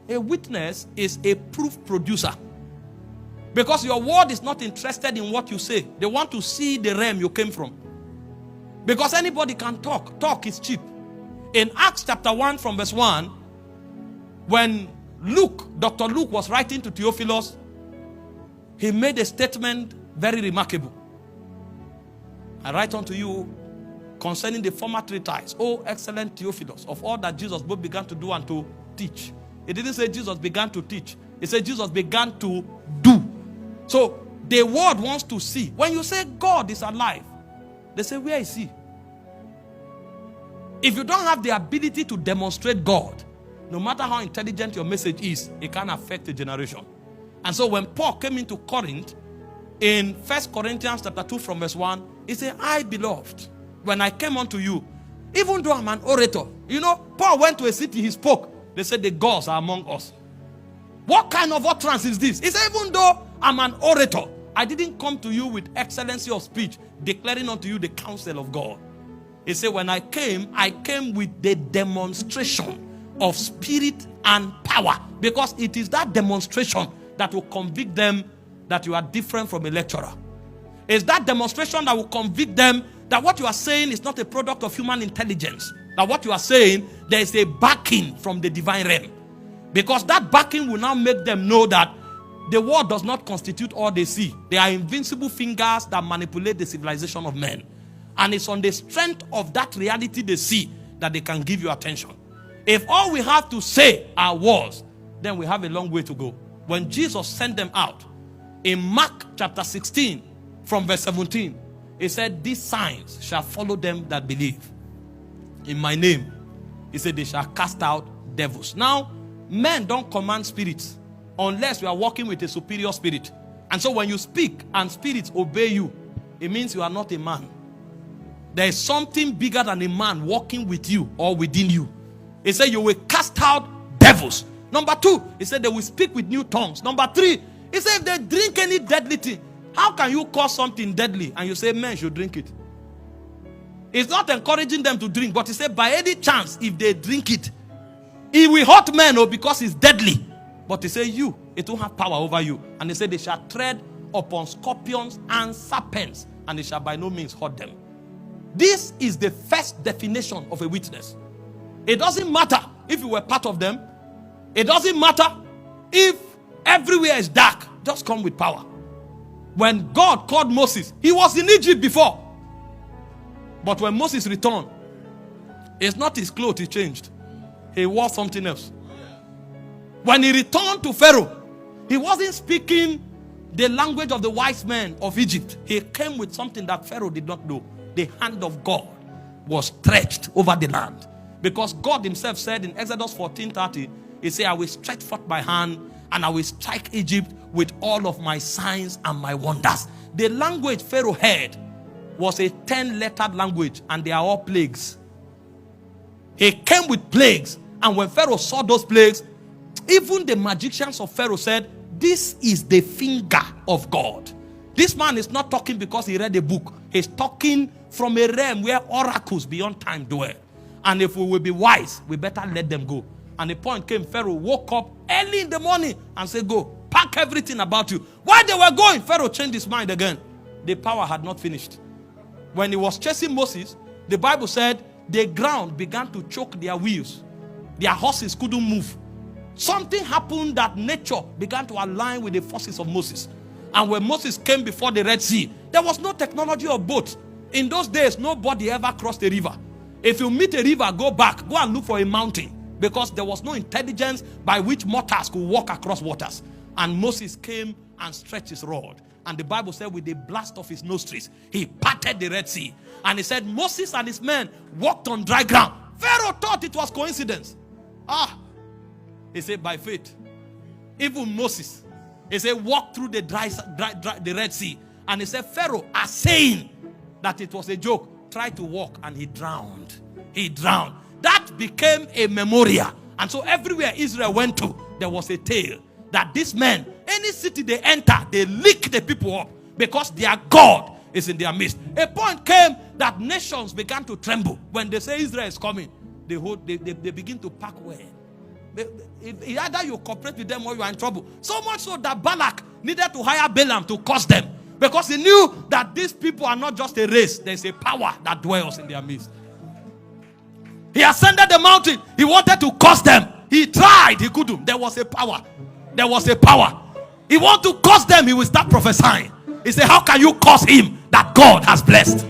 A witness is a proof producer. Because your word is not interested in what you say. They want to see the realm you came from. Because anybody can talk. Talk is cheap. In Acts chapter 1 from verse 1, when Dr. Luke was writing to Theophilus, he made a statement very remarkable. I write unto you concerning the former treatise, O excellent Theophilus, of all that Jesus both began to do and to teach. It didn't say Jesus began to teach. It said Jesus began to do. So the world wants to see. When you say God is alive, they say, where is he? If you don't have the ability to demonstrate God, no matter how intelligent your message is, it can affect a generation. And so when Paul came into Corinth, in 1 Corinthians chapter 2 from verse 1, he said, I, beloved, when I came unto you, even though I'm an orator, Paul went to a city, he spoke. They said, the gods are among us. What kind of utterance is this? He said, even though I'm an orator, I didn't come to you with excellency of speech, declaring unto you the counsel of God. He said, when I came with the demonstration of spirit and power. Because it is that demonstration that will convict them that you are different from a lecturer. It's that demonstration that will convict them that what you are saying is not a product of human intelligence. That what you are saying, there is a backing from the divine realm. Because that backing will now make them know that the world does not constitute all they see. They are invincible fingers that manipulate the civilization of men. And it's on the strength of that reality they see that they can give you attention. If all we have to say are words, then we have a long way to go. When Jesus sent them out, in Mark chapter 16, from verse 17, he said, these signs shall follow them that believe. In my name, he said, they shall cast out devils. Now, men don't command spirits unless you are working with a superior spirit. And so when you speak and spirits obey you, it means you are not a man. There is something bigger than a man working with you or within you. He said you will cast out devils. Number 2, he said they will speak with new tongues. Number 3, he said if they drink any deadly thing, how can you cause something deadly and you say men should drink it? It's not encouraging them to drink, but he said by any chance if they drink it, it will hurt men because it's deadly. But he said it will have power over you. And he said they shall tread upon scorpions and serpents and it shall by no means hurt them. This is the first definition of a witness. It doesn't matter if you were part of them. It doesn't matter if everywhere is dark. Just come with power. When God called Moses, he was in Egypt before. But when Moses returned, it's not his clothes he changed. He wore something else. When he returned to Pharaoh, he wasn't speaking the language of the wise men of Egypt. He came with something that Pharaoh did not know. The hand of God was stretched over the land. Because God himself said in Exodus 14:30, he said, I will stretch forth my hand and I will strike Egypt with all of my signs and my wonders. The language Pharaoh heard was a 10-lettered language and they are all plagues. He came with plagues, and when Pharaoh saw those plagues, even the magicians of Pharaoh said, this is the finger of God. This man is not talking because he read a book. He's talking from a realm where oracles beyond time dwell. And if we will be wise, we better let them go. And the point came, Pharaoh woke up early in the morning and said, go, pack everything about you. While they were going, Pharaoh changed his mind again. The power had not finished. When he was chasing Moses, the Bible said the ground began to choke their wheels. Their horses couldn't move. Something happened that nature began to align with the forces of Moses. And when Moses came before the Red Sea, there was no technology of boats. In those days, nobody ever crossed a river. If you meet a river, go back, go and look for a mountain. Because there was no intelligence by which mortals could walk across waters. And Moses came and stretched his rod. And the Bible said with the blast of his nostrils, he parted the Red Sea. And he said Moses and his men walked on dry ground. Pharaoh thought it was coincidence. He said by faith. Even Moses, he said walk through the the Red Sea. And he said Pharaoh are saying that it was a joke. Tried to walk and he drowned. He drowned. That became a memorial. And so everywhere Israel went to, there was a tale that these men, any city they enter, they lick the people up because their God is in their midst. A point came that nations began to tremble when they say Israel is coming. They begin to pack well. Either you cooperate with them or you are in trouble. So much so that Balak needed to hire Balaam to curse them. Because he knew that these people are not just a race. There's a power that dwells in their midst. He ascended the mountain. He wanted to curse them. He tried. He couldn't. There was a power. There was a power. He wanted to curse them. He will start prophesying. He said, how can you curse him that God has blessed?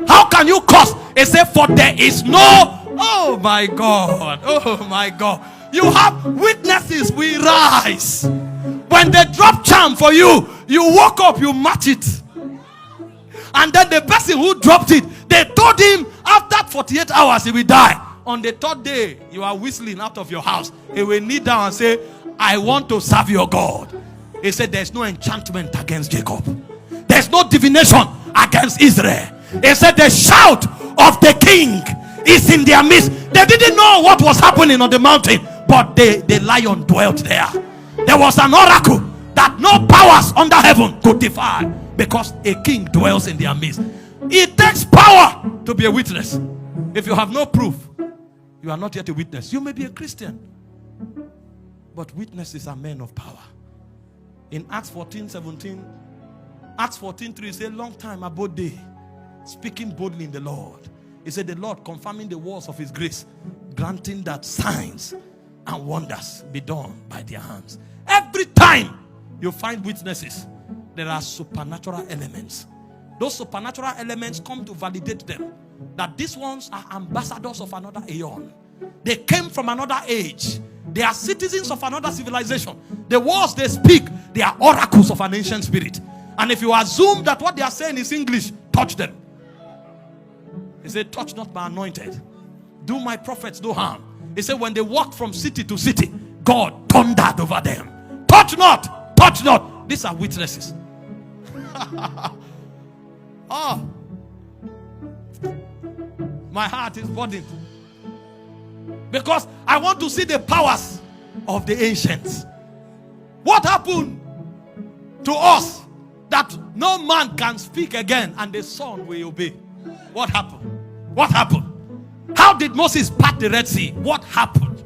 How can you curse? He said, for there is no... Oh my God. Oh my God. You have witnesses. We rise. When they drop charm for you, you woke up, you match it. And then the person who dropped it, they told him after 48 hours he will die. On the third day, you are whistling out of your house. He will kneel down and say, I want to serve your God. He said, there's no enchantment against Jacob. There's no divination against Israel. He said, the shout of the king is in their midst. They didn't know what was happening on the mountain, but the lion dwelt there. There was an oracle that no powers under heaven could defy, because a king dwells in their midst. It takes power to be a witness. If you have no proof, you are not yet a witness. You may be a Christian, but witnesses are men of power. In Acts 14:17, Acts 14:3 says, long time abode they, speaking boldly in the Lord. He said, the Lord confirming the words of his grace, granting that signs and wonders be done by their hands. Every time you find witnesses, there are supernatural elements. Those supernatural elements come to validate them, that these ones are ambassadors of another aeon. They came from another age. They are citizens of another civilization. The words they speak, they are oracles of an ancient spirit. And if you assume that what they are saying is English, touch them. He said, touch not my anointed. Do my prophets no harm. He said, when they walked from city to city, God thundered over them. Touch not, touch not. These are witnesses. Oh, my heart is burdened, because I want to see the powers of the ancients. What happened to us that no man can speak again and the sun will obey? What happened? What happened? How did Moses part the Red Sea? What happened?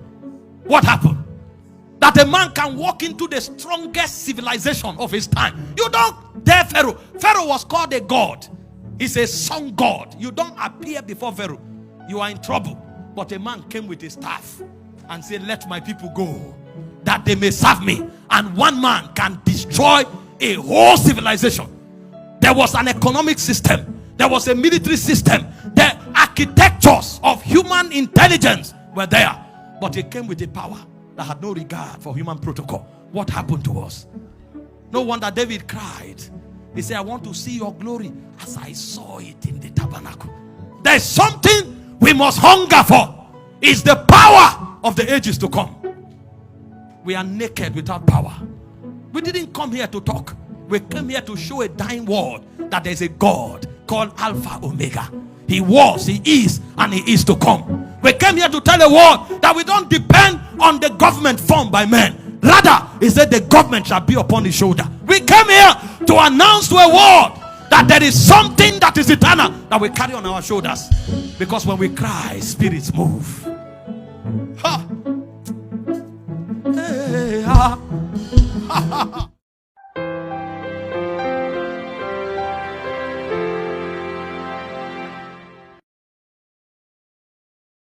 What happened? That a man can walk into the strongest civilization of his time. You don't dare Pharaoh. Pharaoh was called a god. He's a sun god. You don't appear before Pharaoh. You are in trouble. But a man came with a staff and said, let my people go, that they may serve me. And one man can destroy a whole civilization. There was an economic system. There was a military system. The architectures of human intelligence were there. But it came with a power that had no regard for human protocol. What happened to us? No wonder David cried. He said, I want to see your glory as I saw it in the tabernacle. There's something we must hunger for. It's the power of the ages to come. We are naked without power. We didn't come here to talk. We came here to show a dying world that there's a God called Alpha Omega. He was, he is, and he is to come. We came here to tell the world that we don't depend on the government formed by men. Rather, he said the government shall be upon his shoulder. We came here to announce to a world that there is something that is eternal that we carry on our shoulders. Because when we cry, spirits move. Ha! Hey, ha. Ha, ha, ha.